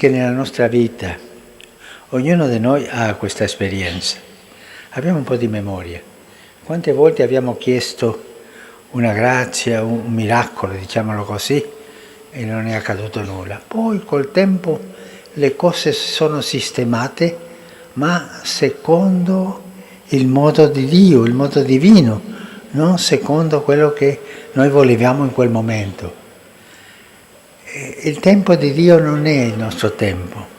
Anche nella nostra vita, ognuno di noi ha questa esperienza. Abbiamo un po' di memoria. Quante volte abbiamo chiesto una grazia, un miracolo, diciamolo così, e non è accaduto nulla. Poi col tempo le cose sono sistemate, ma secondo il modo di Dio, il modo divino, non secondo quello che noi volevamo in quel momento. Il tempo di Dio non è il nostro tempo.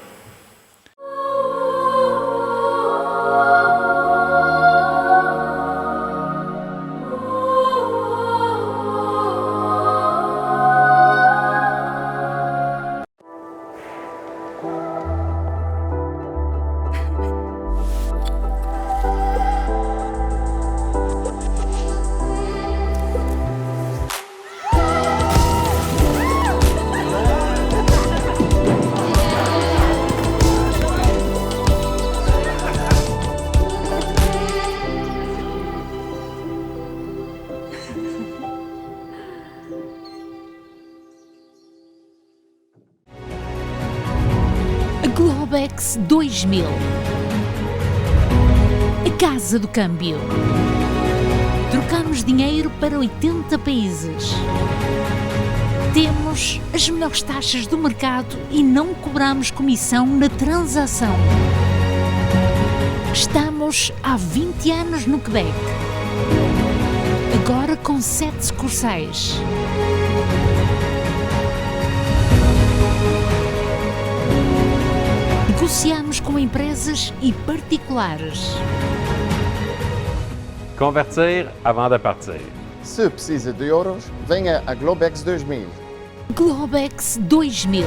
Globex 2000. A Casa do Câmbio. Trocamos dinheiro para 80 países. Temos as melhores taxas do mercado e não cobramos comissão na transação. Estamos há 20 anos no Quebec. Agora com 7 sucursais. Negociamos com empresas e particulares. Convertir avant de partir. Se precisa de euros, venha a Globex 2000. Globex 2000.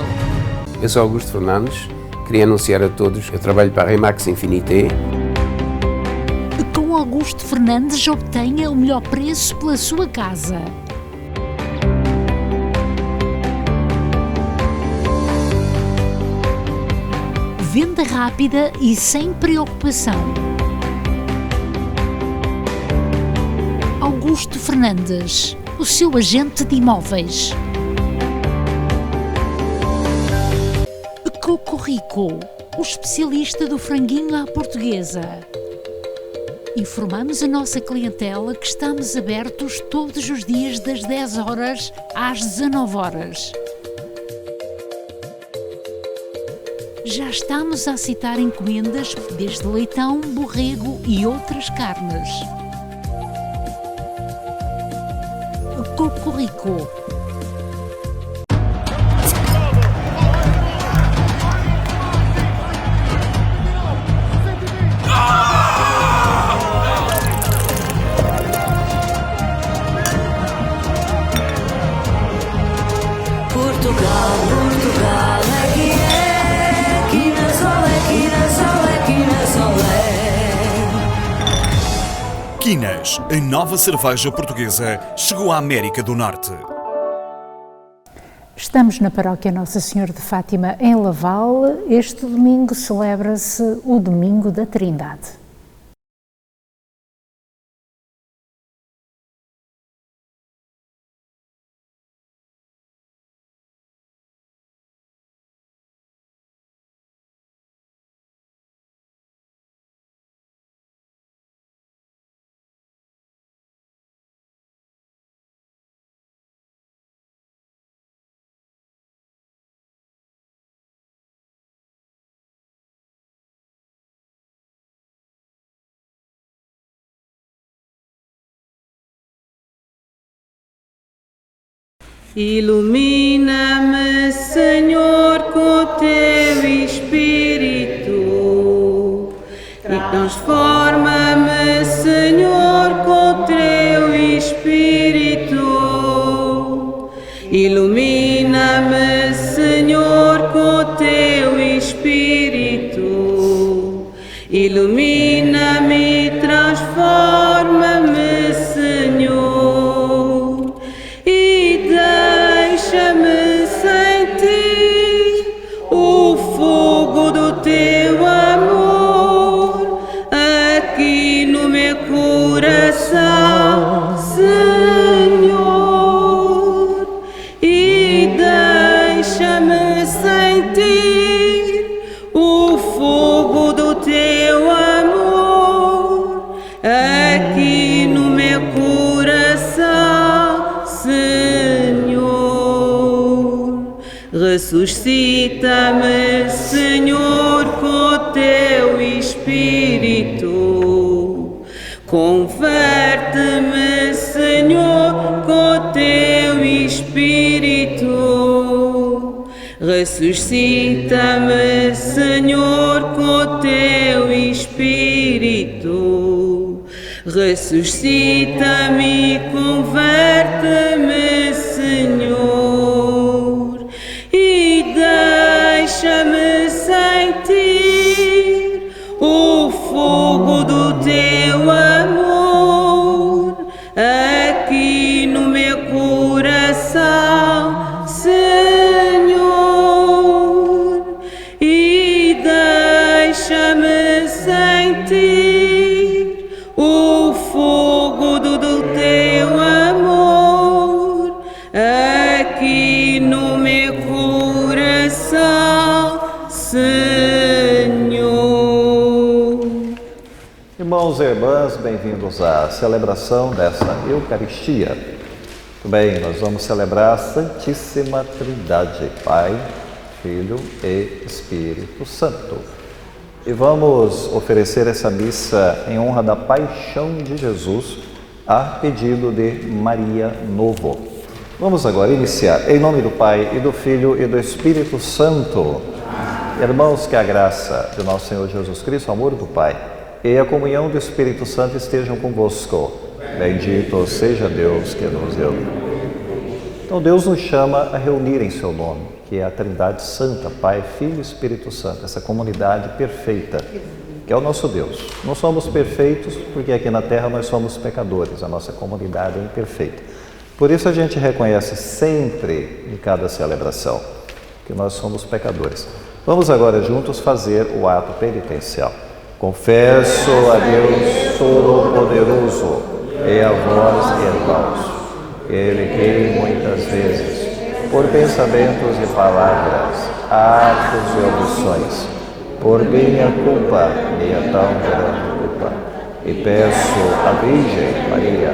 Eu sou Augusto Fernandes, queria anunciar a todos que eu trabalho para a Remax Infinité. Com Augusto Fernandes obtenha o melhor preço pela sua casa. Venda rápida e sem preocupação. Augusto Fernandes, o seu agente de imóveis. Cocorico, o especialista do franguinho à portuguesa. Informamos a nossa clientela que estamos abertos todos os dias das 10 horas às 19 horas. Já estamos a aceitar encomendas desde leitão, borrego e outras carnes. Cocorico. Quinas, a nova cerveja portuguesa, chegou à América do Norte. Estamos na paróquia Nossa Senhora de Fátima, em Laval. Este domingo celebra-se o Domingo da Trindade. Ilumina-me, Senhor, com teu Espírito e transforma-me, Senhor, com teu Espírito. Ilumina-me, Senhor, com teu Espírito. Ilumina-me e transforma-me, Senhor. Deixa-me sentir o fogo do teu amor aqui no meu coração, Senhor, e deixa-me sentir aqui no meu coração, Senhor. Ressuscita-me, Senhor, com teu Espírito. Converte-me, Senhor, com teu Espírito. Ressuscita-me, Senhor, com teu Espírito. Ressuscita-me, converte-me, Senhor, e deixa-me sentir o fogo do teu amor aqui no meu coração, Senhor, e deixa-me sentir o fogo do teu amor aqui no meu coração, Senhor. Irmãos e irmãs, bem-vindos à celebração desta Eucaristia. Muito bem, nós vamos celebrar a Santíssima Trindade, Pai, Filho e Espírito Santo. E vamos oferecer essa missa em honra da paixão de Jesus, a pedido de Maria Novo. Vamos agora iniciar em nome do Pai, e do Filho e do Espírito Santo. Irmãos, que a graça de nosso Senhor Jesus Cristo, o amor do Pai e a comunhão do Espírito Santo estejam convosco. Bendito seja Deus que nos reuniu. Então Deus nos chama a reunir em seu nome, que é a Trindade Santa, Pai, Filho e Espírito Santo, essa comunidade perfeita, que é o nosso Deus. Não somos perfeitos porque aqui na Terra nós somos pecadores, a nossa comunidade é imperfeita. Por isso a gente reconhece sempre, em cada celebração, que nós somos pecadores. Vamos agora juntos fazer o ato penitencial. Confesso a Deus Todo-Poderoso e a vós, irmãos, Ele que muitas vezes, por pensamentos e palavras, atos e omissões, por minha culpa, minha tão grande culpa, e peço à Virgem Maria,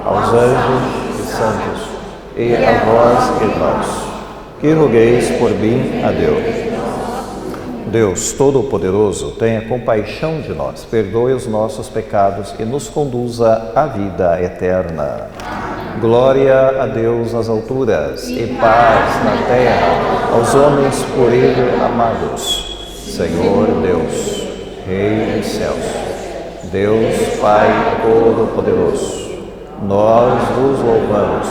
aos anjos e santos, e a vós, irmãos, que rogueis por mim a Deus. Deus Todo-Poderoso, tenha compaixão de nós, perdoe os nossos pecados e nos conduza à vida eterna. Glória a Deus nas alturas e paz na terra aos homens por Ele amados. Senhor Deus, Rei dos céus, Deus Pai Todo-Poderoso, nós vos louvamos,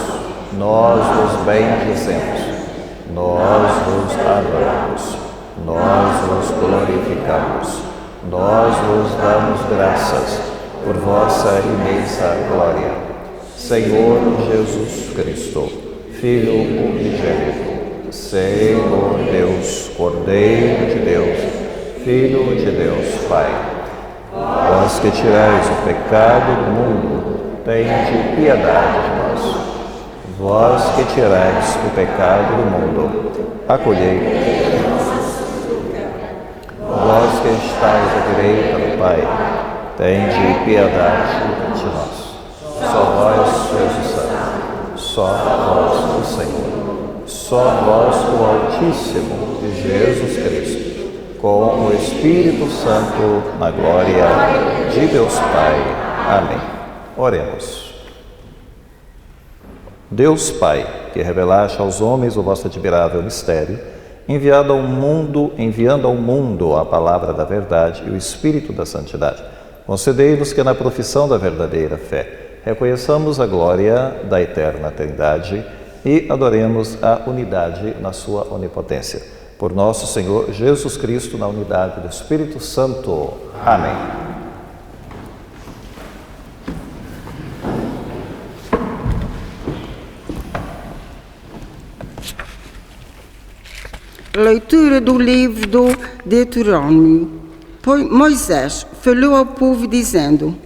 nós vos bendizemos, nós vos adoramos. Nós vos glorificamos, nós vos damos graças por vossa imensa glória. Senhor Jesus Cristo, Filho unigênito, Senhor Deus, Cordeiro de Deus, Filho de Deus, Pai. Vós que tirais o pecado do mundo, tende piedade de nós. Vós que tirais o pecado do mundo, acolhei. Vós que estáis à direita do Pai, tende piedade de nós. Só vós sois o Santo, só vós o Senhor, só vós o Altíssimo de Jesus Cristo, com o Espírito Santo, na glória de Deus Pai. Amém. Oremos. Deus Pai, que revelaste aos homens o vosso admirável mistério, enviando ao mundo a palavra da verdade e o Espírito da santidade, concedei-nos que na profissão da verdadeira fé reconheçamos a glória da eterna Trindade e adoremos a unidade na sua onipotência. Por nosso Senhor Jesus Cristo, na unidade do Espírito Santo. Amém. Leitura do livro do Deuteronômio. Moisés falou ao povo dizendo: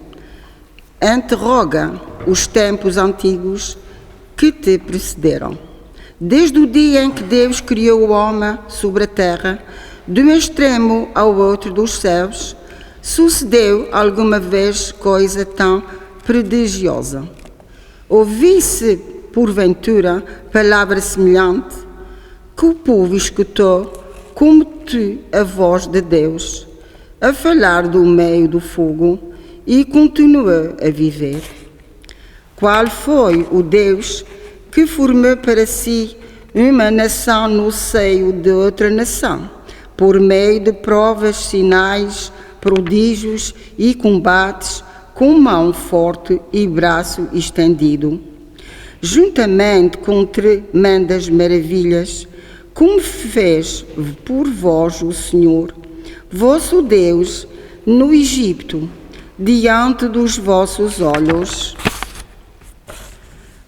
interroga os tempos antigos que te precederam. Desde o dia em que Deus criou o homem sobre a terra, de um extremo ao outro dos céus, Sucedeu alguma vez coisa tão prodigiosa? Ouvi-se, porventura, palavra semelhante, que o povo escutou, como tu, a voz de Deus, a falar do meio do fogo, e continuou a viver? Qual foi o Deus que formou para si uma nação no seio de outra nação, por meio de provas, sinais, prodígios e combates, com mão forte e braço estendido, juntamente com tremendas maravilhas, como fez por vós o Senhor, vosso Deus, no Egito, diante dos vossos olhos?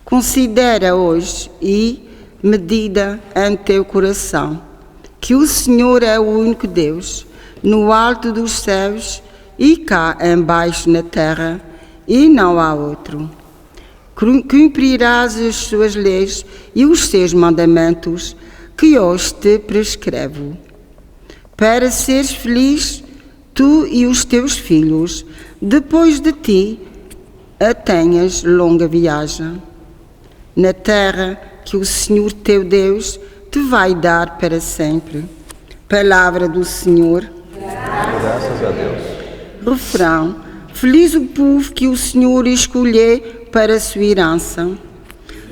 Considera hoje e medida em teu coração que o Senhor é o único Deus, no alto dos céus e cá embaixo na terra, e não há outro. Cumprirás as suas leis e os seus mandamentos, que hoje te prescrevo, para seres feliz, tu e os teus filhos, depois de ti, a tenhas longa viagem, na terra que o Senhor teu Deus te vai dar para sempre. Palavra do Senhor. Graças a Deus. Refrão: feliz o povo que o Senhor escolheu para a sua herança.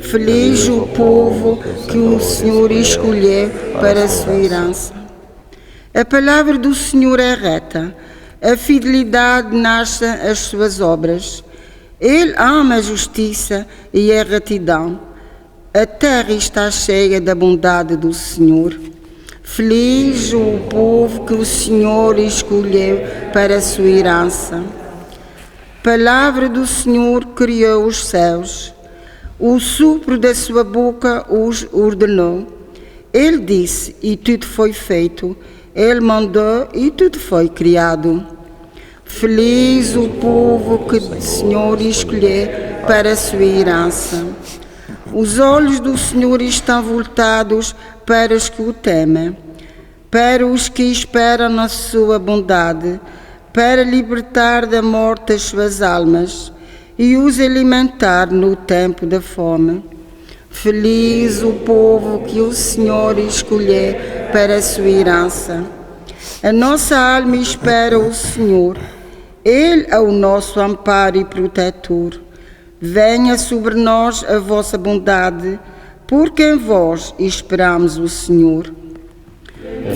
Feliz o povo que o Senhor escolheu para a sua herança. A palavra do Senhor é reta, a fidelidade nasce as suas obras. Ele ama a justiça e a retidão. A terra está cheia da bondade do Senhor. Feliz o povo que o Senhor escolheu para a sua herança. Palavra do Senhor criou os céus. O sopro da sua boca os ordenou. Ele disse e tudo foi feito. Ele mandou e tudo foi criado. Feliz o povo que o Senhor escolheu para a sua herança. Os olhos do Senhor estão voltados para os que o temem, para os que esperam na sua bondade, para libertar da morte as suas almas e os alimentar no tempo da fome. Feliz o povo que o Senhor escolheu para a sua herança. A nossa alma espera o Senhor. Ele é o nosso amparo e protetor. Venha sobre nós a vossa bondade, porque em vós esperamos o Senhor.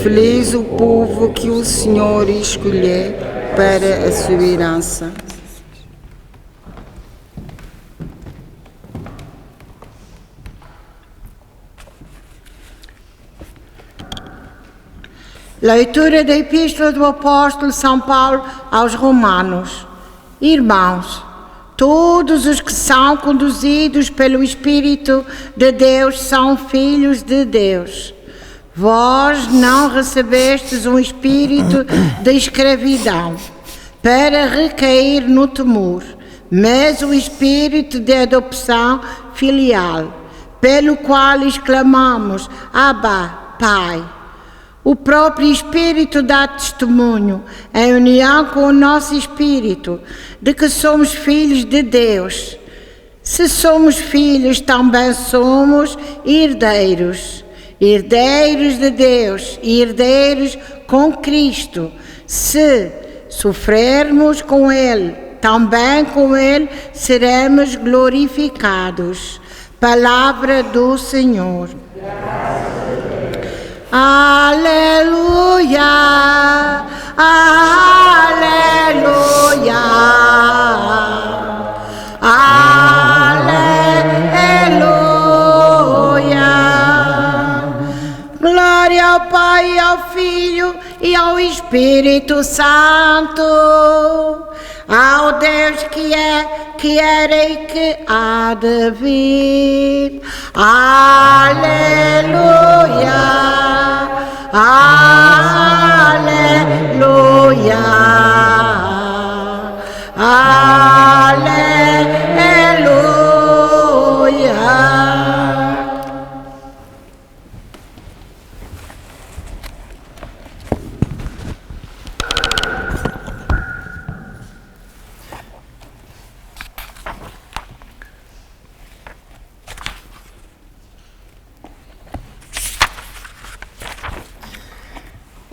Feliz o povo que o Senhor escolheu para a sua herança. Leitura da Epístola do Apóstolo São Paulo aos Romanos. Irmãos, todos os que são conduzidos pelo Espírito de Deus são filhos de Deus. Vós não recebestes um espírito de escravidão para recair no temor, mas o espírito de adopção filial, pelo qual exclamamos: Abba, Pai. O próprio Espírito dá testemunho, em união com o nosso Espírito, de que somos filhos de Deus. Se somos filhos, também somos herdeiros, herdeiros de Deus e herdeiros com Cristo. Se sofrermos com Ele, também com Ele seremos glorificados. Palavra do Senhor. Aleluia, aleluia, aleluia. Glória ao Pai, ao Filho e ao Espírito Santo, ao Deus que é, que era e que há de vir. Aleluia. Aleluia, aleluia.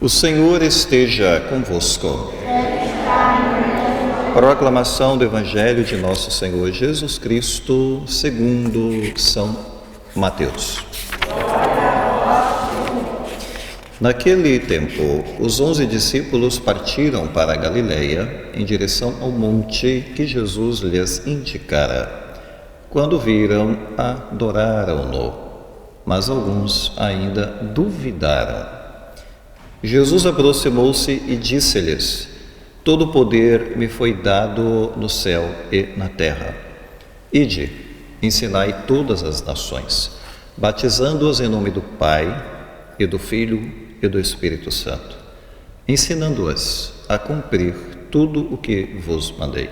O Senhor esteja convosco. Proclamação do Evangelho de Nosso Senhor Jesus Cristo, segundo São Mateus. Naquele tempo, os 11 discípulos partiram para a Galileia, em direção ao monte que Jesus lhes indicara. Quando viram, adoraram-no, mas alguns ainda duvidaram. Jesus aproximou-se e disse-lhes: todo o poder me foi dado no céu e na terra. Ide, ensinai todas as nações, batizando-as em nome do Pai, e do Filho, e do Espírito Santo, ensinando-as a cumprir tudo o que vos mandei.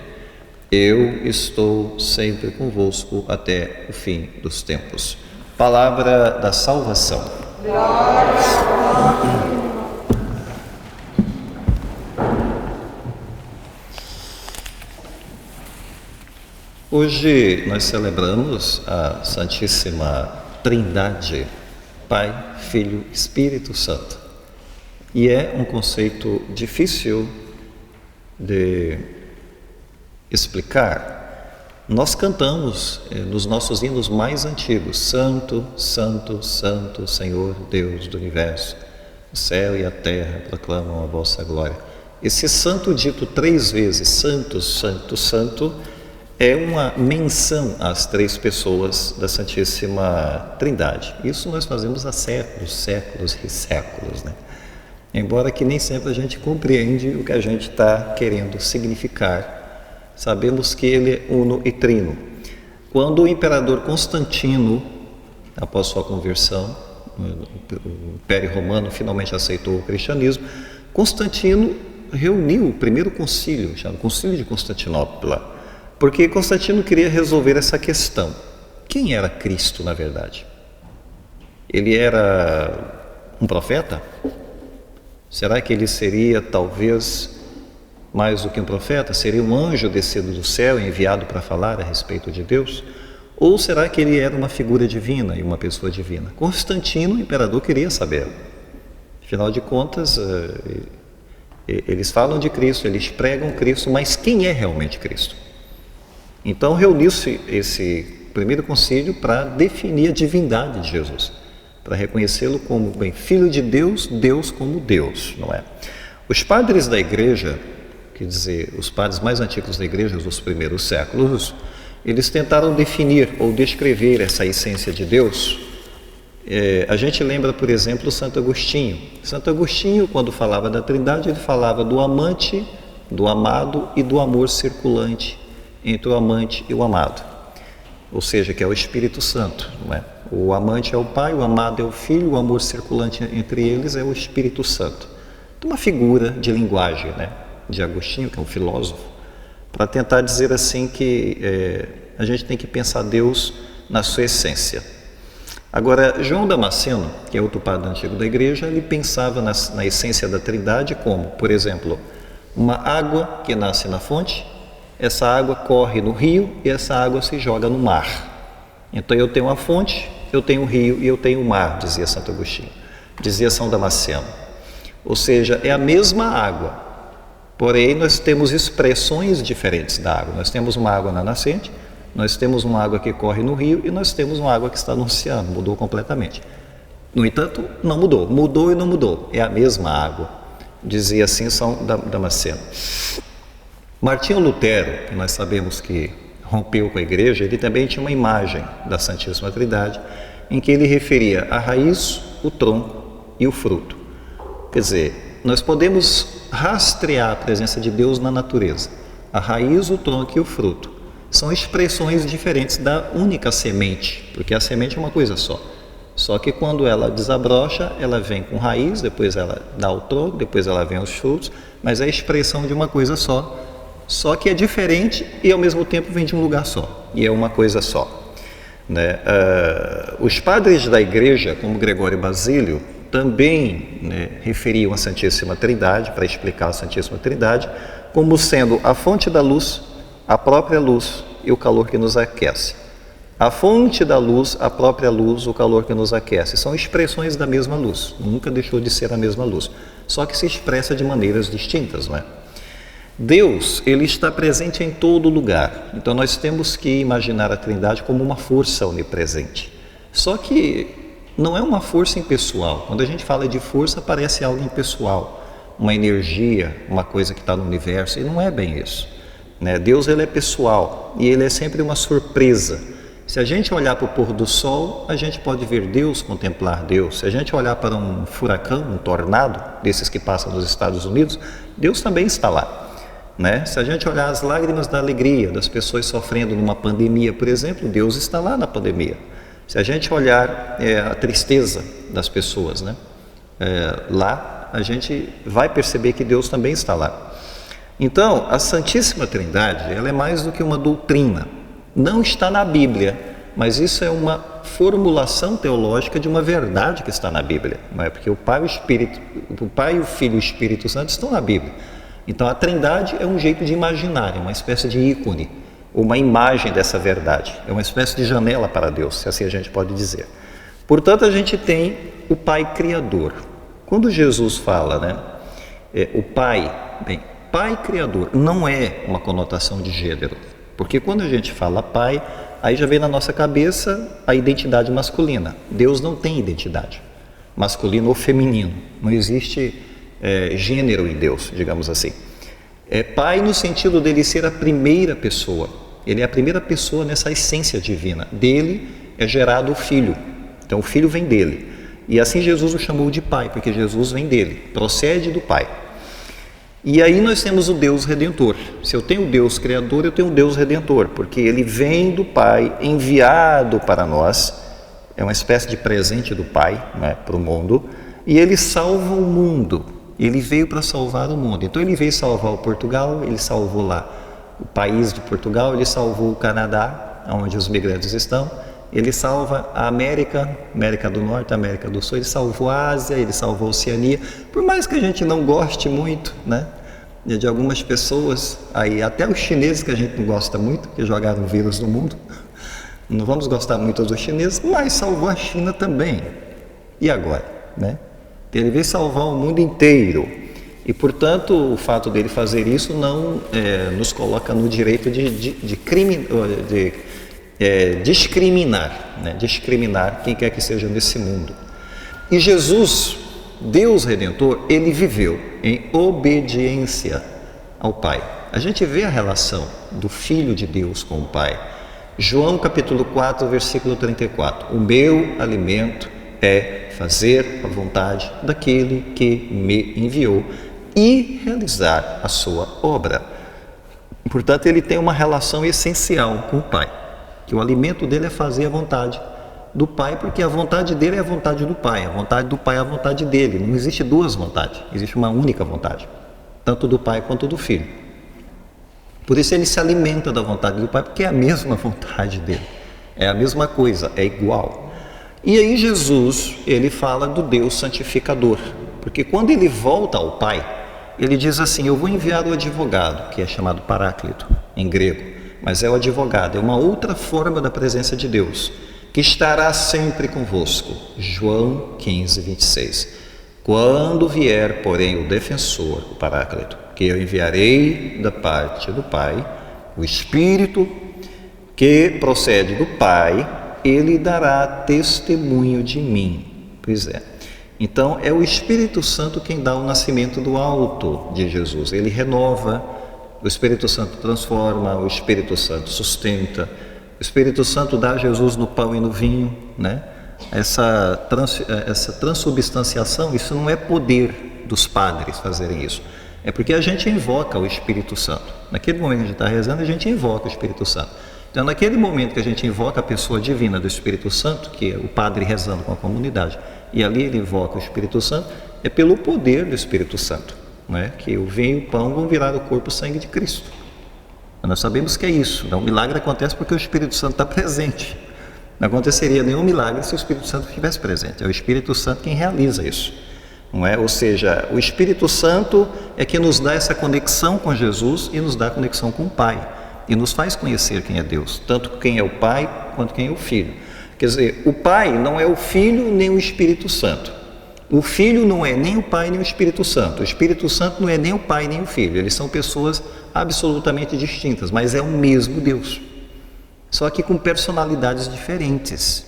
Eu estou sempre convosco até o fim dos tempos. Palavra da salvação. Hoje nós celebramos a Santíssima Trindade, Pai, Filho, Espírito Santo. E é um conceito difícil de explicar. Nós cantamos nos nossos hinos mais antigos: Santo, Santo, Santo, Senhor Deus do Universo. O céu e a terra proclamam a vossa glória. Esse santo dito 3 vezes, Santo, Santo, Santo, é uma menção às 3 pessoas da Santíssima Trindade. Isso nós fazemos há séculos, séculos e séculos, né? Embora que nem sempre a gente compreende o que a gente está querendo significar, sabemos que ele é uno e trino. Quando o imperador Constantino, após sua conversão, o Império Romano finalmente aceitou o cristianismo, Constantino reuniu o primeiro concílio, chamado Concílio de Constantinopla, porque Constantino queria resolver essa questão. Quem era Cristo, na verdade? Ele era um profeta? Será que ele seria, talvez, mais do que um profeta? Seria um anjo descido do céu, enviado para falar a respeito de Deus? Ou será que ele era uma figura divina e uma pessoa divina? Constantino, o imperador, queria saber. Afinal de contas, eles falam de Cristo, eles pregam Cristo, mas quem é realmente Cristo? Então reuniu-se esse primeiro concílio para definir a divindade de Jesus, para reconhecê-lo como Filho de Deus, Deus como Deus, não é? Os padres da igreja, quer dizer, os padres mais antigos da igreja dos primeiros séculos, eles tentaram definir ou descrever essa essência de Deus. A gente lembra, por exemplo, Santo Agostinho. Santo Agostinho, quando falava da Trindade, ele falava do amante, do amado e do amor circulante entre o amante e o amado, ou seja, que é o Espírito Santo, não é? O amante é o Pai, o amado é o Filho, o amor circulante entre eles é o Espírito Santo. Então, uma figura de linguagem, né, de Agostinho, que é um filósofo, para tentar dizer assim que a gente tem que pensar Deus na sua essência. Agora, João Damasceno, que é outro padre antigo da igreja, ele pensava na essência da Trindade como, por exemplo, uma água que nasce na fonte. Essa água corre no rio e essa água se joga no mar. Então eu tenho uma fonte, eu tenho um rio e eu tenho um mar, dizia Santo Agostinho, dizia São Damasceno. Ou seja, é a mesma água, porém nós temos expressões diferentes da água. Nós temos uma água na nascente, nós temos uma água que corre no rio e nós temos uma água que está no oceano, mudou completamente. No entanto, não mudou, mudou e não mudou, é a mesma água, dizia assim São Damasceno. Martinho Lutero, que nós sabemos que rompeu com a igreja, ele também tinha uma imagem da Santíssima Trindade, em que ele referia a raiz, o tronco e o fruto. Quer dizer, nós podemos rastrear a presença de Deus na natureza. A raiz, o tronco e o fruto são expressões diferentes da única semente, porque a semente é uma coisa só. Só que quando ela desabrocha, ela vem com raiz, depois ela dá o tronco, depois ela vem os frutos, mas é a expressão de uma coisa só que é diferente e ao mesmo tempo vem de um lugar só, e é uma coisa só, né? Os padres da igreja, como Gregório Basílio, também, né, referiam a Santíssima Trindade, para explicar a Santíssima Trindade, como sendo a fonte da luz, a própria luz e o calor que nos aquece. A fonte da luz, a própria luz, o calor que nos aquece, são expressões da mesma luz, nunca deixou de ser a mesma luz, só que se expressa de maneiras distintas, não é? Deus, ele está presente em todo lugar, então nós temos que imaginar a Trindade como uma força onipresente, só que não é uma força impessoal. Quando a gente fala de força, parece algo impessoal, uma energia, uma coisa que está no universo, e não é bem isso, né? Deus, ele é pessoal e ele é sempre uma surpresa. Se a gente olhar para o pôr do sol, a gente pode ver Deus, contemplar Deus. Se a gente olhar para um furacão, um tornado, desses que passam nos Estados Unidos, Deus também está lá, né? Se a gente olhar as lágrimas da alegria das pessoas sofrendo numa pandemia, por exemplo, Deus está lá na pandemia. Se a gente olhar a tristeza das pessoas, né? Lá a gente vai perceber que Deus também está lá. Então, a Santíssima Trindade, ela é mais do que uma doutrina. Não está na Bíblia, mas isso é uma formulação teológica de uma verdade que está na Bíblia, não é? Porque o Pai, o Pai, o Filho e o Espírito Santo estão na Bíblia. Então a Trindade é um jeito de imaginar, é uma espécie de ícone, uma imagem dessa verdade, é uma espécie de janela para Deus, se assim a gente pode dizer. Portanto, a gente tem o Pai Criador. Quando Jesus fala, né, o Pai, bem, Pai Criador não é uma conotação de gênero. Porque quando a gente fala Pai, aí já vem na nossa cabeça a identidade masculina. Deus não tem identidade, masculino ou feminino. Não existe gênero em Deus, digamos assim. É Pai no sentido dele ser a primeira pessoa. Ele é a primeira pessoa nessa essência divina. Dele é gerado o Filho. Então o Filho vem dele. E assim Jesus o chamou de Pai, porque Jesus vem dele, procede do Pai. E aí nós temos o Deus Redentor. Se eu tenho o Deus Criador, eu tenho o Deus Redentor, porque ele vem do Pai, enviado para nós, é uma espécie de presente do Pai, né, para o mundo, e ele salva o mundo, ele veio para salvar o mundo. Então ele veio salvar o Portugal, ele salvou lá o país de Portugal, ele salvou o Canadá, onde os migrantes estão, ele salva a América do Norte, a América do Sul, ele salvou a Ásia, ele salvou a Oceania. Por mais que a gente não goste muito, né, de algumas pessoas, aí até os chineses, que a gente não gosta muito, que jogaram o vírus no mundo, não vamos gostar muito dos chineses, mas salvou a China também. E agora, né? Ele veio salvar o mundo inteiro. E, portanto, o fato dele fazer isso não nos coloca no direito de discriminar, né? Discriminar quem quer que seja nesse mundo. E Jesus, Deus Redentor, ele viveu em obediência ao Pai. A gente vê a relação do Filho de Deus com o Pai. João capítulo 4, versículo 34. O meu alimento é fazer a vontade daquele que me enviou e realizar a sua obra. Portanto, ele tem uma relação essencial com o Pai, que o alimento dele é fazer a vontade do Pai, porque a vontade dele é a vontade do Pai, a vontade do Pai é a vontade dele. Não existe duas vontades, existe uma única vontade, tanto do Pai quanto do Filho. Por isso ele se alimenta da vontade do Pai, porque é a mesma vontade dele, é a mesma coisa, é igual. E aí Jesus, ele fala do Deus santificador, porque quando ele volta ao Pai, ele diz assim: eu vou enviar o advogado, que é chamado Paráclito em grego, mas é o advogado, é uma outra forma da presença de Deus, que estará sempre convosco. João 15, 26. Quando vier, porém, o defensor, o Paráclito, que eu enviarei da parte do Pai, o Espírito que procede do Pai, ele dará testemunho de mim. Pois é. Então, é o Espírito Santo quem dá o nascimento do alto de Jesus. Ele renova, o Espírito Santo transforma, o Espírito Santo sustenta, o Espírito Santo dá a Jesus no pão e no vinho, né? Essa transubstanciação, isso não é poder dos padres fazerem isso. É porque a gente invoca o Espírito Santo. Naquele momento que a gente está rezando, a gente invoca o Espírito Santo. Então, naquele momento que a gente invoca a pessoa divina do Espírito Santo, que é o padre rezando com a comunidade, e ali ele invoca o Espírito Santo, é pelo poder do Espírito Santo, né? Que o vinho e o pão vão virar o corpo e o sangue de Cristo. Nós sabemos que é isso. O milagre acontece porque o Espírito Santo está presente. Não aconteceria nenhum milagre se o Espírito Santo estivesse presente. É o Espírito Santo quem realiza isso, não é? Ou seja, o Espírito Santo é que nos dá essa conexão com Jesus e nos dá a conexão com o Pai. e nos faz conhecer quem é Deus, tanto quem é o Pai quanto quem é o Filho. Quer dizer, o Pai não é o Filho nem o Espírito Santo. O Filho não é nem o Pai nem o Espírito Santo. O Espírito Santo não é nem o Pai nem o Filho. Eles são pessoas absolutamente distintas, mas é o mesmo Deus. Só que com personalidades diferentes.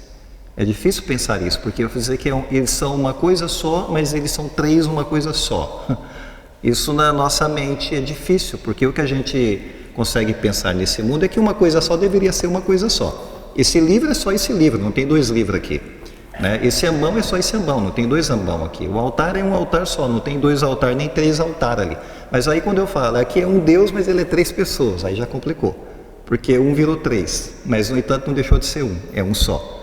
É difícil pensar isso, porque eu vou dizer que eles são uma coisa só, mas eles são três uma coisa só. Isso na nossa mente é difícil, porque o que a gente consegue pensar nesse mundo é que uma coisa só deveria ser uma coisa só. Esse livro é só esse livro, não tem dois livros aqui. Né? Esse ambão é só esse ambão, não tem dois ambão aqui. O altar é um altar só, não tem dois altares, nem três altares ali. Mas aí quando eu falo, aqui é um Deus, mas ele é três pessoas, aí já complicou. Porque um virou três, mas no entanto não deixou de ser um, é um só.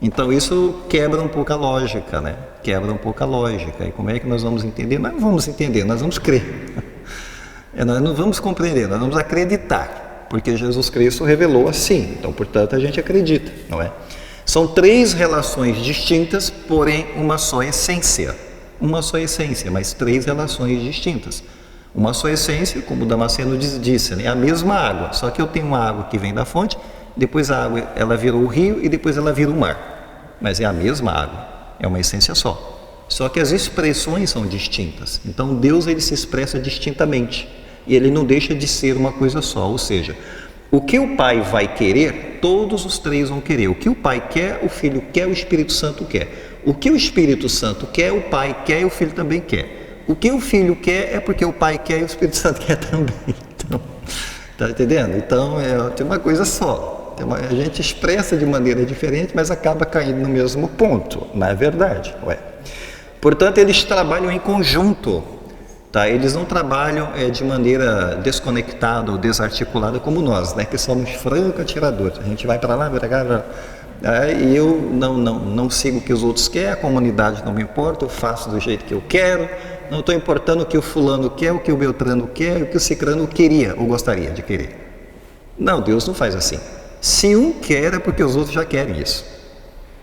Então isso quebra um pouco a lógica, né? Quebra um pouco a lógica. E como é que nós vamos entender? Nós não vamos entender, nós vamos crer. Nós não vamos compreender, nós vamos acreditar. Porque Jesus Cristo revelou assim, então portanto a gente acredita, não é? São três relações distintas, porém uma só essência. Uma só essência, mas três relações distintas. Uma só essência, como o Damasceno disse, né? É a mesma água, só que eu tenho uma água que vem da fonte, depois a água ela virou o rio e depois ela vira o mar. Mas é a mesma água, é uma essência só. Só que as expressões são distintas. Então Deus ele se expressa distintamente e ele não deixa de ser uma coisa só. Ou seja, o que o Pai vai querer, todos os três vão querer. O que o Pai quer, o Filho quer, o Espírito Santo quer. O que o Espírito Santo quer, o Pai quer e o Filho também quer. O que o Filho quer é porque o Pai quer e o Espírito Santo quer também. Então, tá entendendo? Então tem uma coisa só. A gente expressa de maneira diferente, mas acaba caindo no mesmo ponto, não é verdade? Ué. Portanto, eles trabalham em conjunto, tá? Eles não trabalham de maneira desconectada ou desarticulada como nós, né? Que somos franco atiradores. A gente vai para lá, para cá, e eu não sigo o que os outros querem, a comunidade não me importa, eu faço do jeito que eu quero, não estou importando o que o fulano quer, o que o Beltrano quer, o que o cicrano queria ou gostaria de querer. Não, Deus não faz assim. Se um quer é porque os outros já querem isso.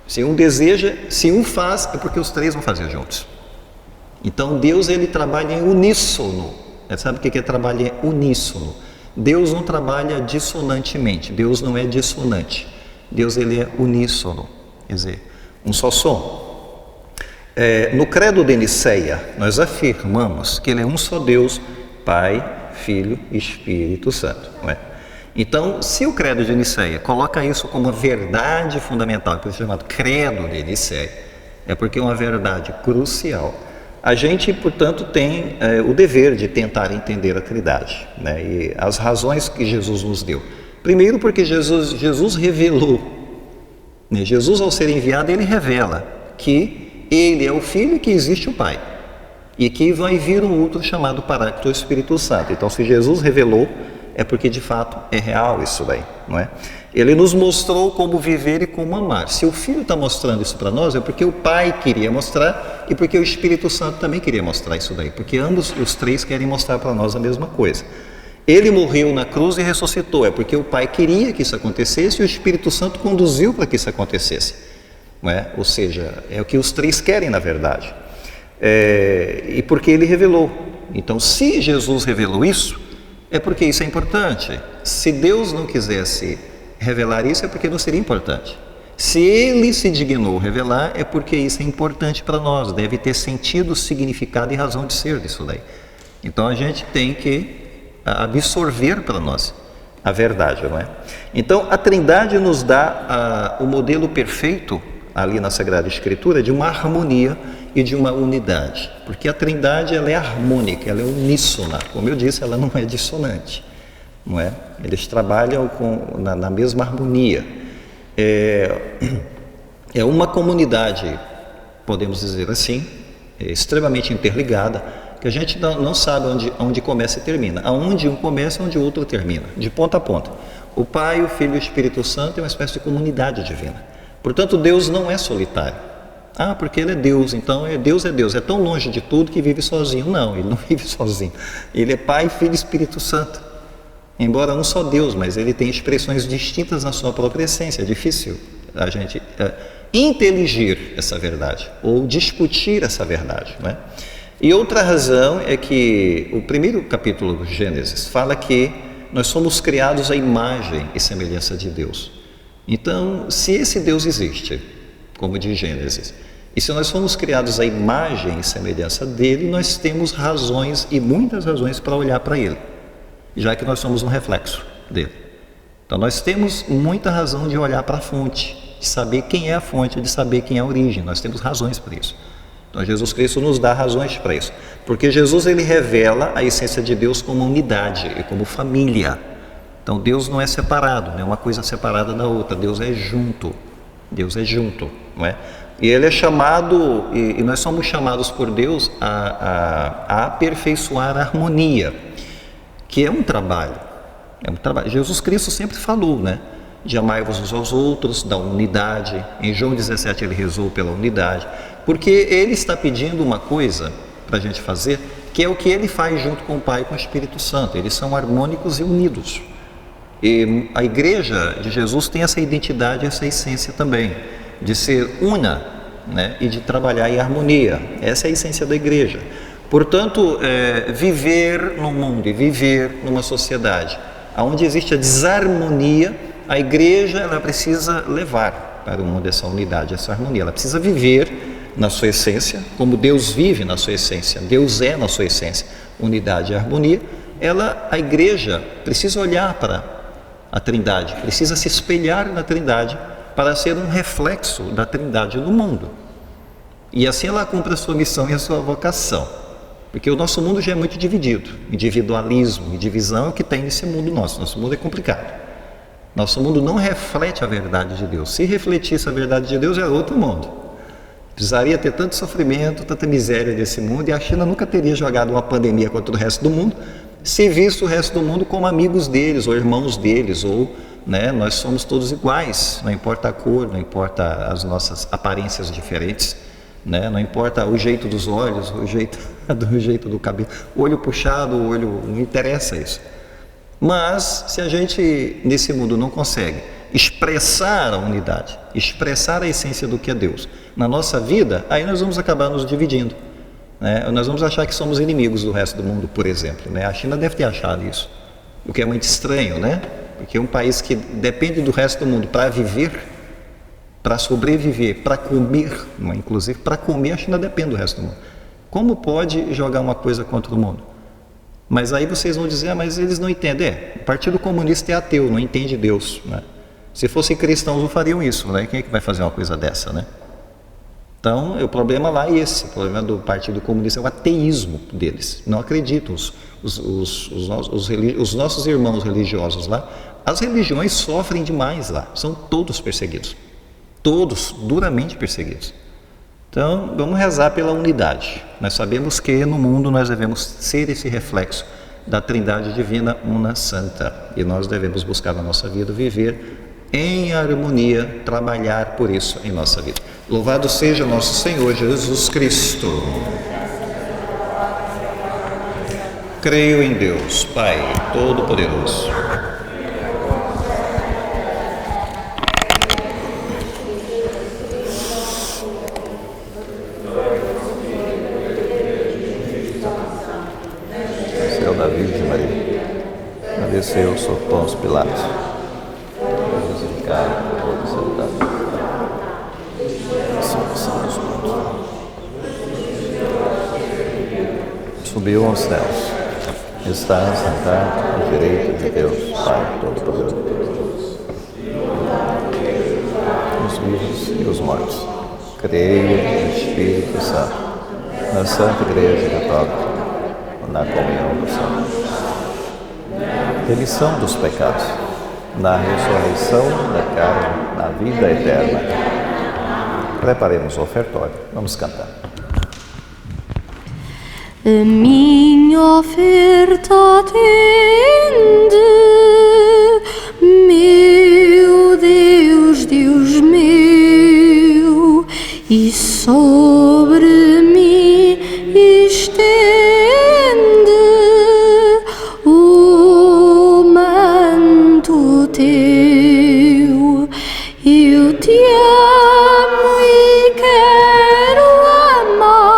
Se um deseja, se um faz é porque os três vão fazer juntos. Então Deus ele trabalha em uníssono. Sabe o que é trabalhar em uníssono? Deus não trabalha dissonantemente. Deus não é dissonante. Deus ele é uníssono, quer dizer, um só som. No credo de Niceia nós afirmamos que ele é um só Deus, Pai, Filho e Espírito Santo, não é? Então, se o credo de Niceia coloca isso como verdade fundamental, por isso é chamado credo de Niceia, é porque é uma verdade crucial. A gente, portanto, tem o dever de tentar entender a Trindade, né? E as razões que Jesus nos deu. Primeiro porque Jesus revelou, né? Jesus ao ser enviado, ele revela que ele é o Filho e que existe o Pai. E que vai vir um outro chamado Paráclito, o Espírito Santo. Então, se Jesus revelou, é porque de fato é real isso daí, não é? Ele nos mostrou como viver e como amar. Se o Filho está mostrando isso para nós, é porque o Pai queria mostrar e porque o Espírito Santo também queria mostrar isso daí, porque ambos os três querem mostrar para nós a mesma coisa. Ele morreu na cruz e ressuscitou, é porque o Pai queria que isso acontecesse e o Espírito Santo conduziu para que isso acontecesse, não é? Ou seja, é o que os três querem na verdade, e porque ele revelou. Então, se Jesus revelou isso, é porque isso é importante. Se Deus não quisesse revelar isso, é porque não seria importante. Se Ele se dignou revelar, é porque isso é importante para nós. Deve ter sentido, significado e razão de ser disso daí. Então a gente tem que absorver para nós a verdade, não é? Então a Trindade nos dá o modelo perfeito ali na Sagrada Escritura de uma harmonia e de uma unidade, porque a Trindade ela é harmônica, ela é uníssona, como eu disse, ela não é dissonante, não é? Eles trabalham na mesma harmonia, é uma comunidade, podemos dizer assim, extremamente interligada, que a gente não sabe onde começa e termina, aonde um começa, onde o outro termina, de ponta a ponta. O Pai, o Filho e o Espírito Santo é uma espécie de comunidade divina, portanto Deus não é solitário. Porque ele é Deus, então Deus, é tão longe de tudo que vive sozinho. Não, ele não vive sozinho. Ele é Pai, Filho e Espírito Santo. Embora um só Deus, mas ele tem expressões distintas na sua própria essência. É difícil a gente inteligir essa verdade, ou discutir essa verdade, não é? E outra razão é que o primeiro capítulo do Gênesis fala que nós somos criados à imagem e semelhança de Deus. Então, se esse Deus existe, como diz Gênesis, e se nós fomos criados à imagem e semelhança dele, nós temos razões, e muitas razões, para olhar para ele, já que nós somos um reflexo dele. Então nós temos muita razão de olhar para a fonte, de saber quem é a fonte, de saber quem é a origem. Nós temos razões para isso. Então Jesus Cristo nos dá razões para isso, porque Jesus, ele revela a essência de Deus como unidade e como família. Então Deus não é separado, não é uma coisa separada da outra, Deus é junto, não é? E ele é chamado, e nós somos chamados por Deus a aperfeiçoar a harmonia, que é um trabalho. Jesus Cristo sempre falou, né? De amar-vos uns aos outros, da unidade. Em João 17 ele rezou pela unidade, porque ele está pedindo uma coisa para a gente fazer, que é o que ele faz junto com o Pai e com o Espírito Santo. Eles são harmônicos e unidos. E a igreja de Jesus tem essa identidade, essa essência também, de ser una, né? E de trabalhar em harmonia. Essa é a essência da igreja. Portanto, viver no mundo e viver numa sociedade onde existe a desarmonia, a igreja ela precisa levar para o mundo essa unidade, essa harmonia. Ela precisa viver na sua essência, como Deus vive na sua essência, Deus é na sua essência, unidade e harmonia. A igreja precisa olhar para a Trindade, precisa se espelhar na Trindade para ser um reflexo da Trindade no mundo. E assim ela cumpre a sua missão e a sua vocação. Porque o nosso mundo já é muito dividido. Individualismo e divisão é o que tem nesse mundo nosso. Nosso mundo é complicado. Nosso mundo não reflete a verdade de Deus. Se refletisse a verdade de Deus, era outro mundo. Precisaria ter tanto sofrimento, tanta miséria desse mundo, e a China nunca teria jogado uma pandemia contra o resto do mundo, se visto o resto do mundo como amigos deles, ou irmãos deles, ou, né, nós somos todos iguais, não importa a cor, não importa as nossas aparências diferentes, né, não importa o jeito dos olhos, o jeito do cabelo, olho puxado, não interessa isso. Mas se a gente nesse mundo não consegue expressar a unidade, expressar a essência do que é Deus na nossa vida, aí nós vamos acabar nos dividindo, né? Nós vamos achar que somos inimigos do resto do mundo, por exemplo, né? A China deve ter achado isso, o que é muito estranho, né? Porque é um país que depende do resto do mundo para viver, para sobreviver, para comer, não é? Inclusive para comer a China depende do resto do mundo. Como pode jogar uma coisa contra o mundo? Mas aí vocês vão dizer, mas eles não entendem. O Partido Comunista é ateu, não entende Deus, né? Se fossem cristãos não fariam isso, né? Quem é que vai fazer uma coisa dessa, né? Então, o problema lá é esse. O problema do Partido Comunista é o ateísmo deles. Não acreditam. Os nossos irmãos religiosos lá, as religiões sofrem demais lá. São todos perseguidos. Todos duramente perseguidos. Então, vamos rezar pela unidade. Nós sabemos que no mundo nós devemos ser esse reflexo da Trindade Divina, una, santa. E nós devemos buscar na nossa vida viver em harmonia, trabalhar por isso em nossa vida. Louvado seja nosso Senhor Jesus Cristo. Creio em Deus, Pai Todo-Poderoso, da Virgem Maria, padeceu sob Pôncio Pilatos, crucificado, sepultado, subiu aos céus, está sentado à direita de Deus, Pai Todo-Poderoso, os vivos e os mortos. Creio no Espírito Santo, na Santa Igreja Católica, na comunhão dos santos, remissão dos pecados, na ressurreição da carne, na vida eterna. Preparemos o ofertório. Vamos cantar. A minha oferta atende, meu Deus, Deus meu, e sobre mim estende o manto teu. Eu te amo e quero amar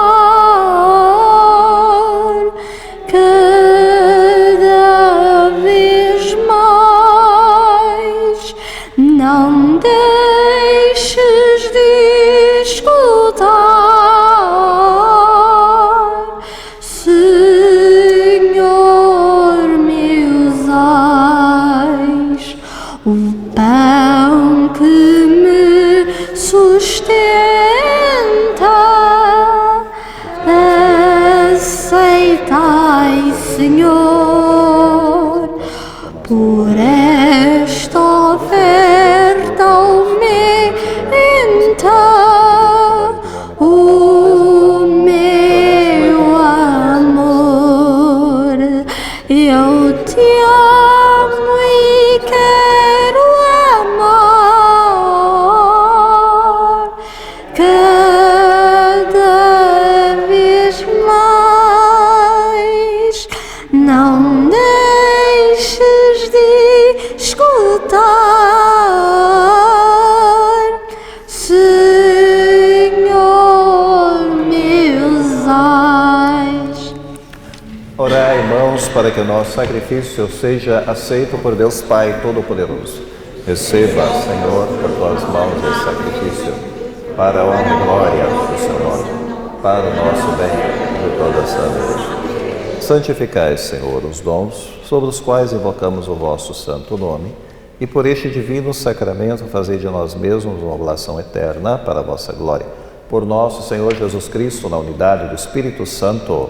cada vez não deixes de escutar, Senhor, me usais o pão que me sustenta, aceitai, Senhor, por esta oferta aumenta o meu amor. Eu te amo e quero amar cada vez mais. Não deixes de escutar, Senhor, me usais. Orai, irmãos, para que o nosso sacrifício seja aceito por Deus Pai Todo-Poderoso. Receba, Senhor, por tuas mãos esse sacrifício, para a honra e glória do seu nome, para o nosso bem e de toda a santa igreja. Santificai, Senhor, os dons sobre os quais invocamos o vosso santo nome, e por este divino sacramento fazei de nós mesmos uma oblação eterna para a vossa glória. Por nosso Senhor Jesus Cristo, na unidade do Espírito Santo.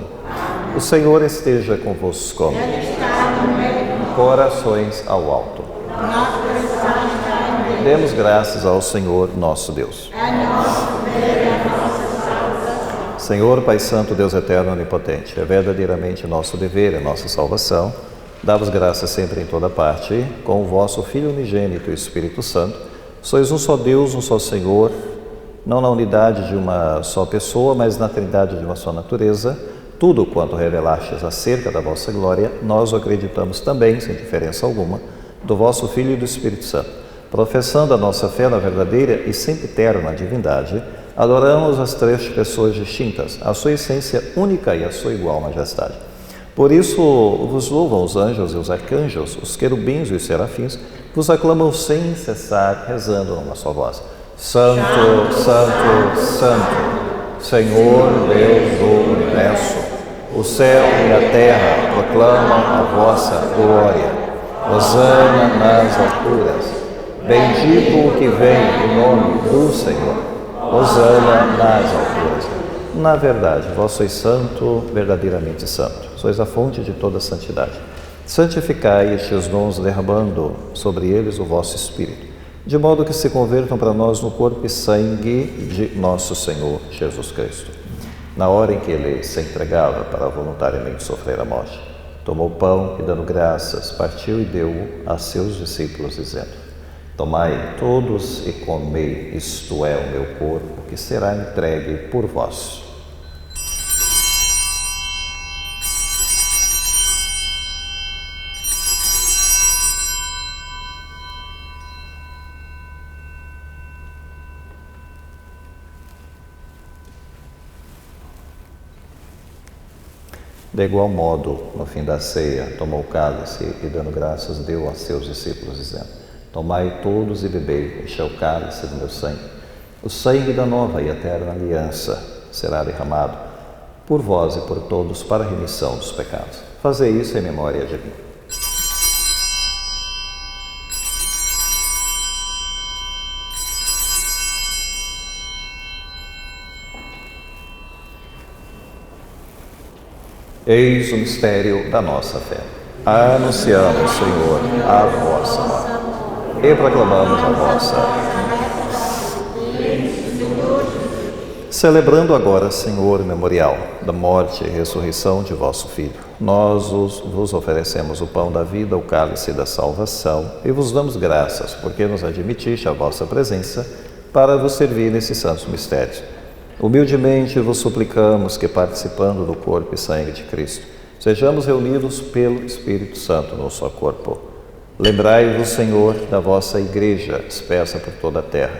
O Senhor esteja convosco. Corações ao alto. Demos graças ao Senhor nosso Deus. Senhor, Pai Santo, Deus Eterno, Onipotente, é verdadeiramente nosso dever, é nossa salvação, dar-vos graças sempre em toda parte, com o vosso Filho unigênito e Espírito Santo, sois um só Deus, um só Senhor, não na unidade de uma só pessoa, mas na trindade de uma só natureza. Tudo quanto revelastes acerca da vossa glória, nós o acreditamos também, sem diferença alguma, do vosso Filho e do Espírito Santo. Professando a nossa fé na verdadeira e sempre eterna divindade, adoramos as três pessoas distintas, a sua essência única e a sua igual majestade. Por isso vos louvam os anjos e os arcanjos, os querubins e os serafins, vos aclamam sem cessar, rezando numa só voz. Santo, Santo, Santo, Senhor Deus do Universo, o céu e a terra proclamam a vossa glória. Hosana nas alturas. Bendito o que vem em nome do Senhor. Hosana nas alturas. Na verdade, vós sois santo, verdadeiramente santo. Sois a fonte de toda santidade. Santificai estes dons, derramando sobre eles o vosso Espírito, de modo que se convertam para nós no corpo e sangue de nosso Senhor Jesus Cristo. Na hora em que ele se entregava para voluntariamente sofrer a morte, tomou o pão e, dando graças, partiu e deu-o a seus discípulos, dizendo: Tomai todos e comei, isto é o meu corpo, que será entregue por vós. De igual modo, no fim da ceia, tomou o cálice e, dando graças, deu a seus discípulos, dizendo: Tomai todos e bebei, este é o cálice do meu sangue. O sangue da nova e eterna aliança será derramado por vós e por todos para a remissão dos pecados. Fazei isso em memória de mim. Eis o mistério da nossa fé. Anunciamos, Senhor, a vossa morte e proclamamos a vossa. Celebrando agora, Senhor, o memorial da morte e ressurreição de vosso Filho, nós vos oferecemos o pão da vida, o cálice da salvação, e vos damos graças, porque nos admitiste a vossa presença para vos servir nesses santos mistérios. Humildemente vos suplicamos que, participando do corpo e sangue de Cristo, sejamos reunidos pelo Espírito Santo no seu corpo. Lembrai-vos, Senhor, da vossa Igreja, dispersa por toda a terra.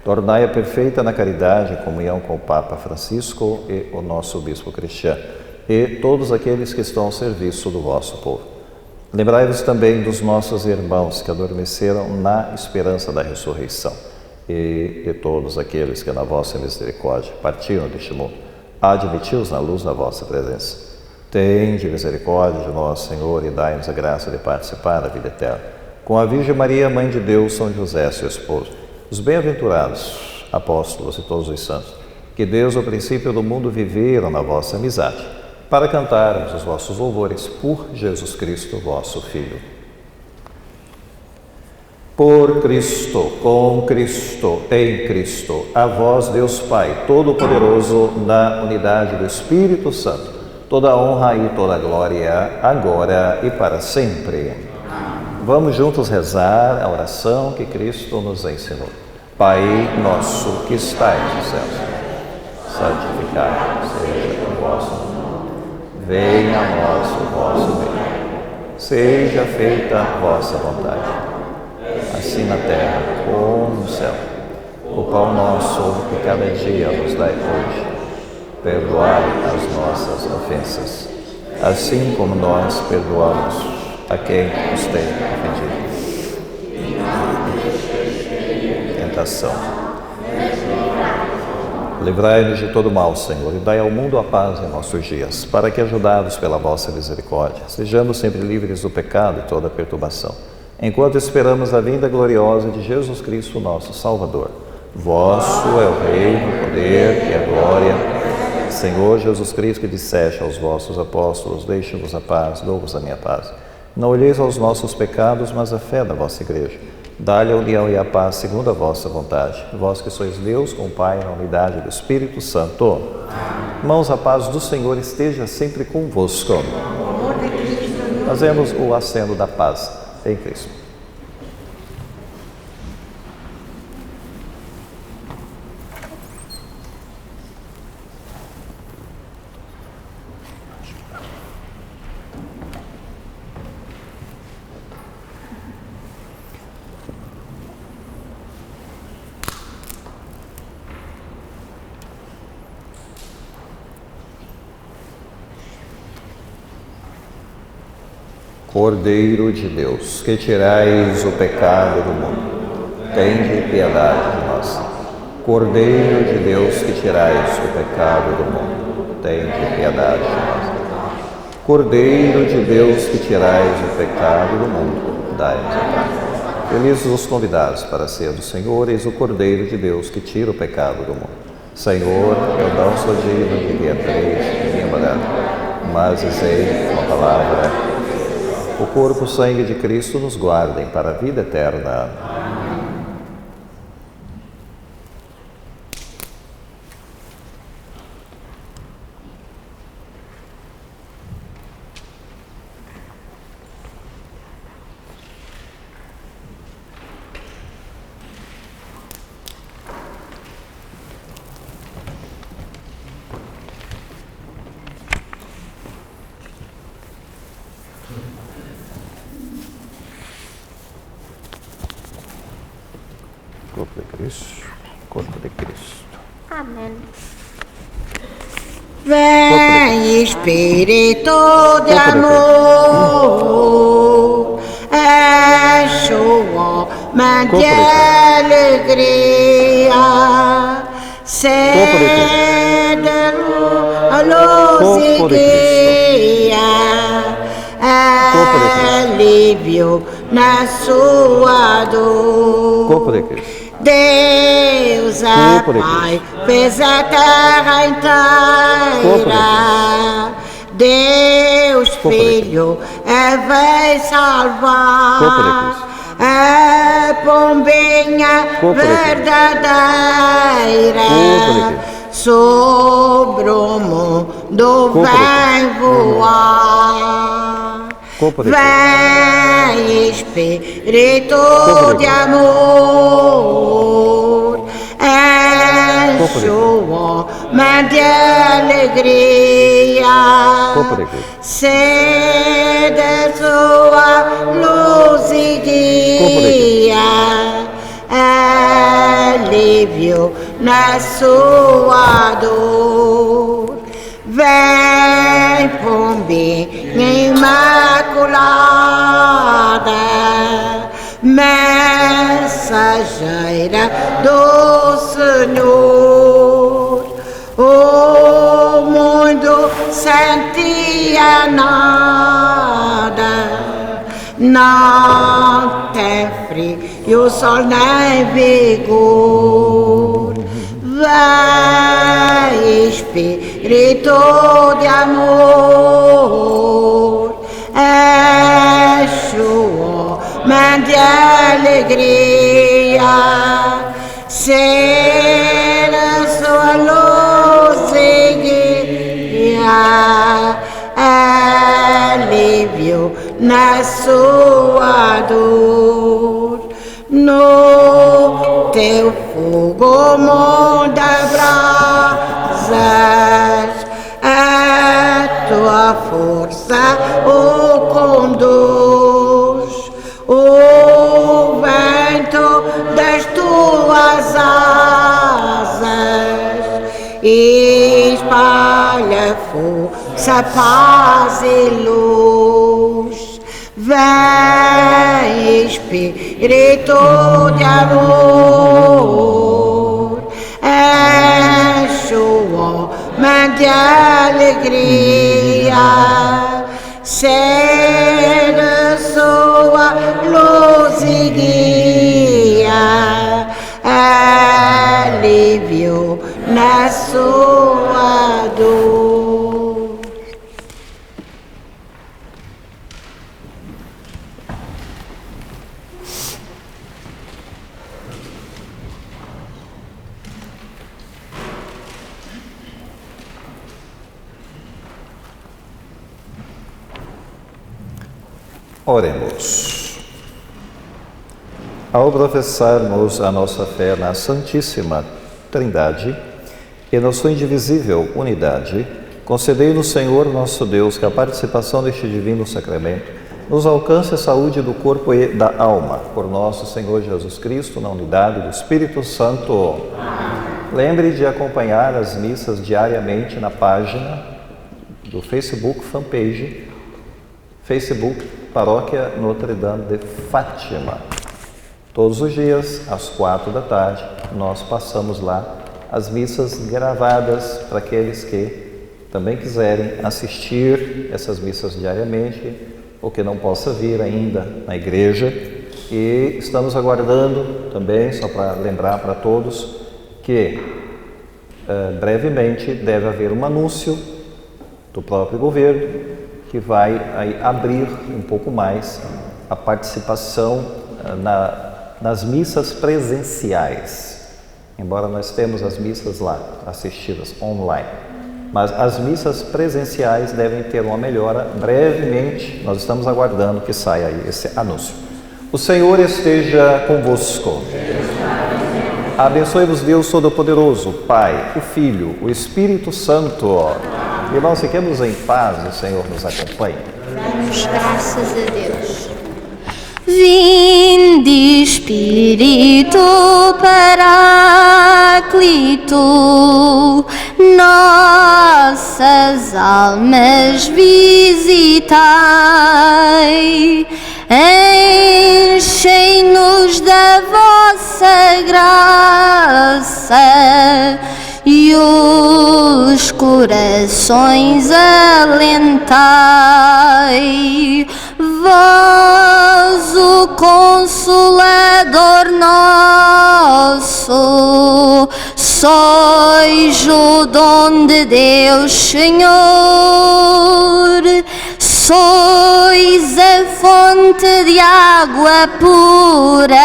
Tornai-a perfeita na caridade e comunhão com o Papa Francisco e o nosso Bispo Cristiano, e todos aqueles que estão ao serviço do vosso povo. Lembrai-vos também dos nossos irmãos que adormeceram na esperança da ressurreição e de todos aqueles que na vossa misericórdia partiram deste mundo. Admiti-os na luz da vossa presença. Tende misericórdia de nós, Senhor, e dai-nos a graça de participar da vida eterna. Com a Virgem Maria, Mãe de Deus, São José, seu esposo, os bem-aventurados apóstolos e todos os santos, que desde o princípio do mundo viveram na vossa amizade, para cantarmos os vossos louvores por Jesus Cristo, vosso Filho. Por Cristo, com Cristo, em Cristo, a vós, Deus Pai, Todo-Poderoso, na unidade do Espírito Santo, toda a honra e toda a glória, agora e para sempre. Vamos juntos rezar a oração que Cristo nos ensinou. Pai nosso que estais nos céus, santificado seja o vosso nome. Venha a nós o vosso reino. Seja feita a vossa vontade, assim na terra como no céu. O pão nosso que cada dia nos dai hoje. Perdoai as nossas ofensas, assim como nós perdoamos a quem nos tem ofendido. Tentação. Livrai-nos de todo mal, Senhor, e dai ao mundo a paz em nossos dias, para que, ajudados pela vossa misericórdia, sejamos sempre livres do pecado e toda perturbação, enquanto esperamos a vinda gloriosa de Jesus Cristo, nosso Salvador. Vosso é o reino, o poder e a glória. Senhor Jesus Cristo, que disseste aos vossos apóstolos, deixe-vos a paz, dou-vos a minha paz. Não olheis aos nossos pecados, mas a fé da vossa igreja. Dá-lhe a união e a paz segundo a vossa vontade. Vós que sois Deus com o Pai na unidade do Espírito Santo. Irmãos, a paz do Senhor esteja sempre convosco. Fazemos o aceno da paz em Cristo. Cordeiro de Deus, que tirais o pecado do mundo, tende piedade de nós. Cordeiro de Deus, que tirais o pecado do mundo, tende piedade de nós. Cordeiro de Deus, que tirais o pecado do mundo, dai-nos a paz. Felizes os convidados para ser do Senhor, eis o Cordeiro de Deus, que tira o pecado do mundo. Senhor, eu não sou digno de que entreis em minha morada, mas dizei uma palavra. O corpo e o sangue de Cristo nos guardem para a vida eterna. Corpo de Cristo, corpo de Cristo. Amém. Vem, Espírito de amor, enche o homem de alegria, cede a luz e guia, alívio na sua dor. Corpo de Cristo. Deus é Pai, fez a terra inteira. Deus Filho vem salvar. É pombinha verdadeira. Sobre o mundo vem voar. Vem, Espírito de amor, enche o homem de alegria, cede sua luz e guia, alívio na sua dor. Vem, pombinha imaculada, Imaculada, mensageira do Senhor, o mundo sentia nada, não tem frio, o sol nem vigor. Vem, Espírito de amor, enche o homem de alegria, ser a sua luz e guia, alívio na sua dor. No teu fogo, o mundo abrasas, a tua força o conduz, o vento das tuas asas espalha força, paz e luz. Vem, Espírito de amor, enche o homem de alegria, ser a sua luz e guia, alívio na sua dor. Oremos. Ao professarmos a nossa fé na Santíssima Trindade e na sua indivisível unidade, concedei-nos, Senhor nosso Deus, que a participação deste divino sacramento nos alcance a saúde do corpo e da alma, por nosso Senhor Jesus Cristo, na unidade do Espírito Santo. Lembre de acompanhar as missas diariamente na página do Facebook, fanpage, Facebook Paróquia Notre Dame de Fátima. Todos os dias, às 4 da tarde, nós passamos lá as missas gravadas para aqueles que também quiserem assistir essas missas diariamente ou que não possa vir ainda na igreja. E estamos aguardando também, só para lembrar para todos, que brevemente deve haver um anúncio do próprio governo que vai aí abrir um pouco mais a participação nas missas presenciais. Embora nós temos as missas lá assistidas online, mas as missas presenciais devem ter uma melhora brevemente. Nós estamos aguardando que saia aí esse anúncio. O Senhor esteja convosco. Abençoe-vos Deus Todo-Poderoso, Pai, o Filho, o Espírito Santo. Irmãos, fiquemos em paz, o Senhor nos acompanhe. Damos graças a Deus. Vinde, Espírito Paráclito, nossas almas visitai, enchei-nos da vossa graça e os corações alentai. Vós, o Consolador nosso, sois o dom de Deus, Senhor. Sois a fonte de água pura,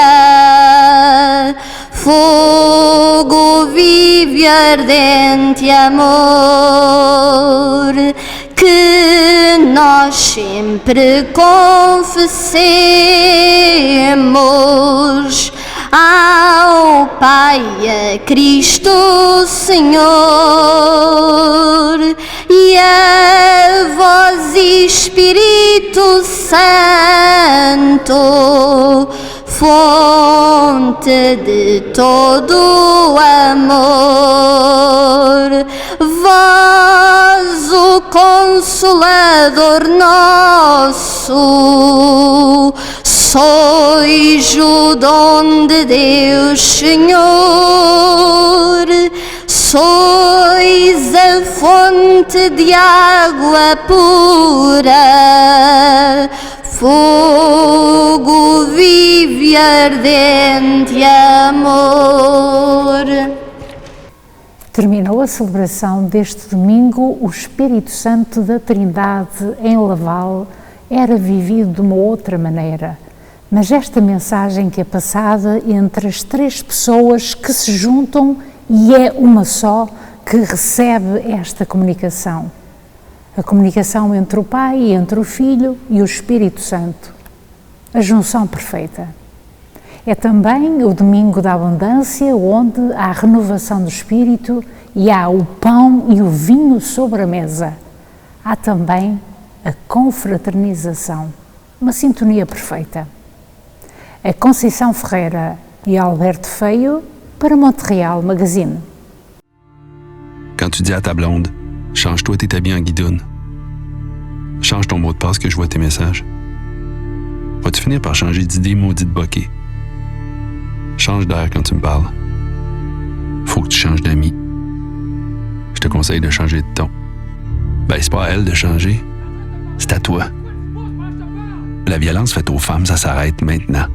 fogo vivo e ardente amor, que nós sempre confessemos ao Pai e a Cristo Senhor, e a vós, Espírito Santo, fonte de todo amor. Vós, o Consolador nosso, vosso. Sois o dom de Deus, Senhor. Sois a fonte de água pura, fogo vivo e ardente amor. Terminou a celebração deste domingo. O Espírito Santo da Trindade em Laval era vivido de uma outra maneira. Mas esta mensagem que é passada entre as três pessoas que se juntam e é uma só que recebe esta comunicação. A comunicação entre o Pai, entre o Filho e o Espírito Santo. A junção perfeita. É também o domingo da abundância, onde há a renovação do Espírito e há o pão e o vinho sobre a mesa. Há também a confraternização, uma sintonia perfeita. A Conceição Ferreira e Alberto Feio para Montréal Magazine. Quand tu dis à ta blonde, change-toi tes habits en guidoune. Change ton mot de passe que je vois tes messages. Vas-tu finir par changer d'idée maudite bokeh? Change d'air quand tu me parles. Faut que tu changes d'amis. Je te conseille de changer de ton. Ben, c'est pas à elle de changer, c'est à toi. La violence faite aux femmes, ça s'arrête maintenant.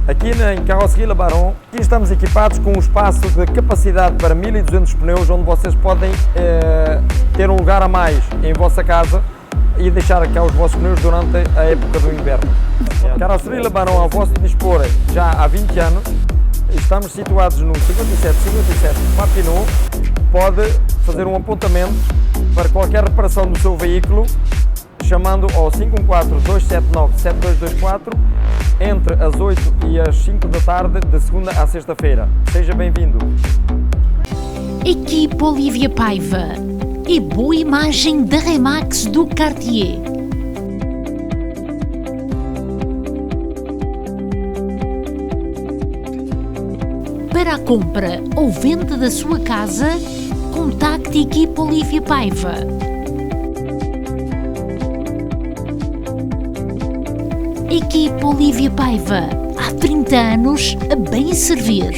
Aqui em Carroceria Labaron, aqui estamos equipados com um espaço de capacidade para 1200 pneus, onde vocês podem ter um lugar a mais em vossa casa e deixar cá os vossos pneus durante a época do inverno. Carroceria Labaron ao vosso dispor já há 20 anos, estamos situados no 5757 Papineau. Pode fazer um apontamento para qualquer reparação do seu veículo, chamando ao 514-279-7224 entre as 8 e as 5 da tarde, de segunda à sexta-feira. Seja bem-vindo. Equipe Olivia Paiva e boa imagem da Remax do Cartier. Para a compra ou venda da sua casa, contacte a Equipe Olivia Paiva. Equipe Olivia Paiva, há 30 anos a bem servir.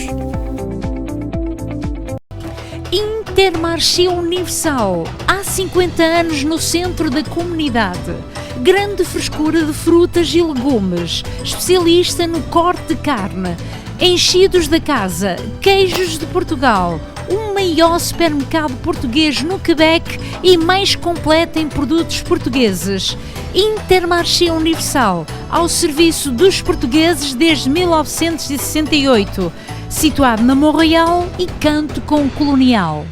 Intermarché Universal, há 50 anos no centro da comunidade. Grande frescura de frutas e legumes, especialista no corte de carne, enchidos da casa, queijos de Portugal, o maior supermercado português no Quebec e mais completo em produtos portugueses. Intermarché Universal, ao serviço dos portugueses desde 1968, situado na Montréal e Canto com Colonial.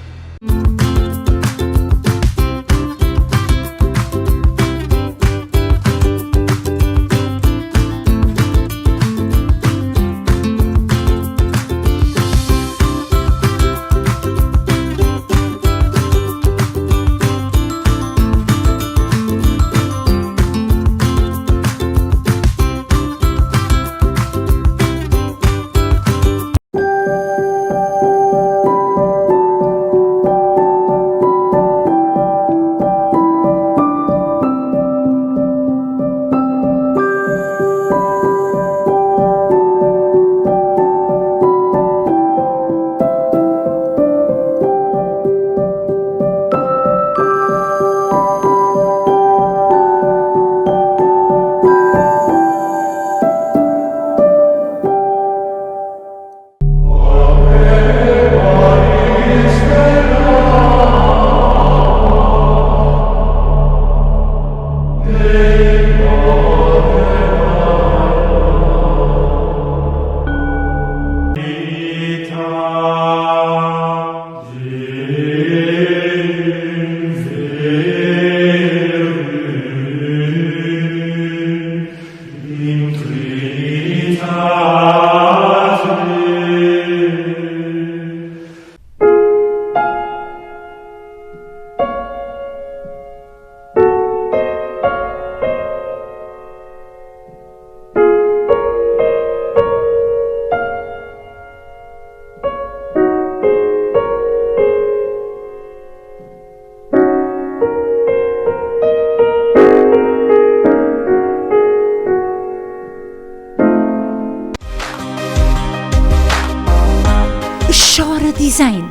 Design.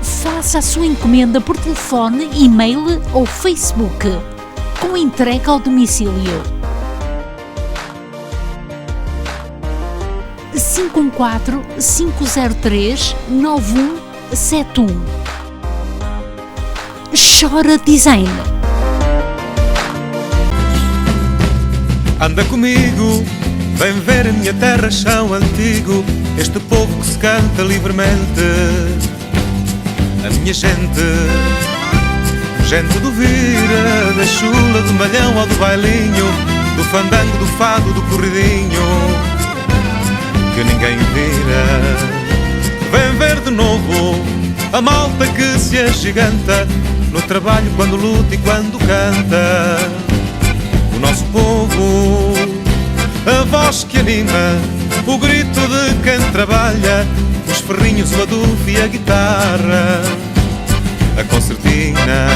Faça a sua encomenda por telefone, e-mail ou Facebook, com entrega ao domicílio. 514-503-9171. Chora Design. Anda comigo, vem ver a minha terra, chão antigo, este povo que se canta livremente. A minha gente, gente do Vira, da chula, do malhão ou do bailinho, do fandango, do fado, do corridinho, que ninguém vira. Vem ver de novo a malta que se agiganta no trabalho, quando luta e quando canta. O nosso povo, a voz que anima, o grito de quem trabalha, os ferrinhos, o adubo e a guitarra, a concertina.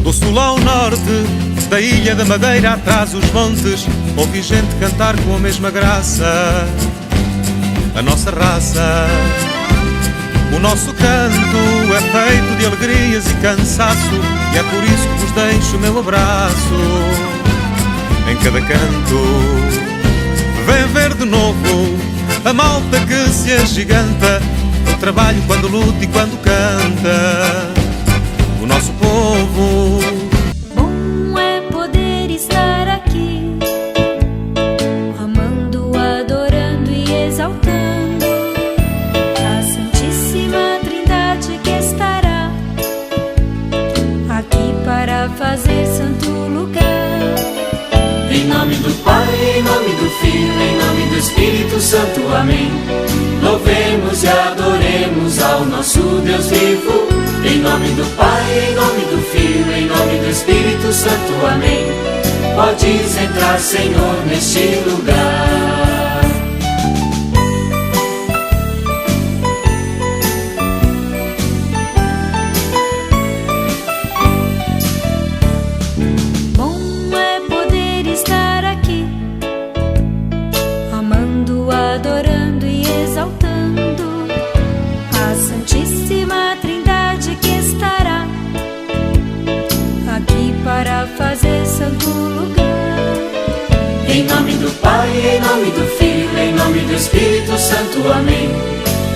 Do sul ao norte, da ilha da Madeira atrás os montes, ouvi gente cantar com a mesma graça. A nossa raça, o nosso canto é feito de alegrias e cansaço, e é por isso que vos deixo o meu abraço em cada canto. Vem ver de novo a malta que se agiganta no trabalho, quando luta e quando canta. O nosso povo. Bom é poder estar aqui, amando, adorando e exaltando a Santíssima Trindade, que estará aqui para fazer santo lugar. Em nome do Pai, em nome do Filho, em nome do Espírito Santo, amém. Louvemos e adoremos ao nosso Deus vivo. Em nome do Pai, em nome do Filho, em nome do Espírito Santo, amém. Podes entrar, Senhor, neste lugar. Bom é poder estar aqui, amando, adorando e exaltando a Santíssima Trindade, que estará aqui para fazer santo lugar. Em nome do Pai, em nome do Filho, em nome do Espírito Santo, amém.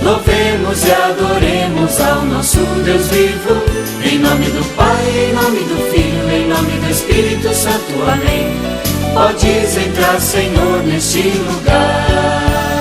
Louvemos e adoremos ao nosso Deus vivo. Em nome do Pai, em nome do Filho, em nome do Espírito Santo, amém. Podes entrar, Senhor, neste lugar.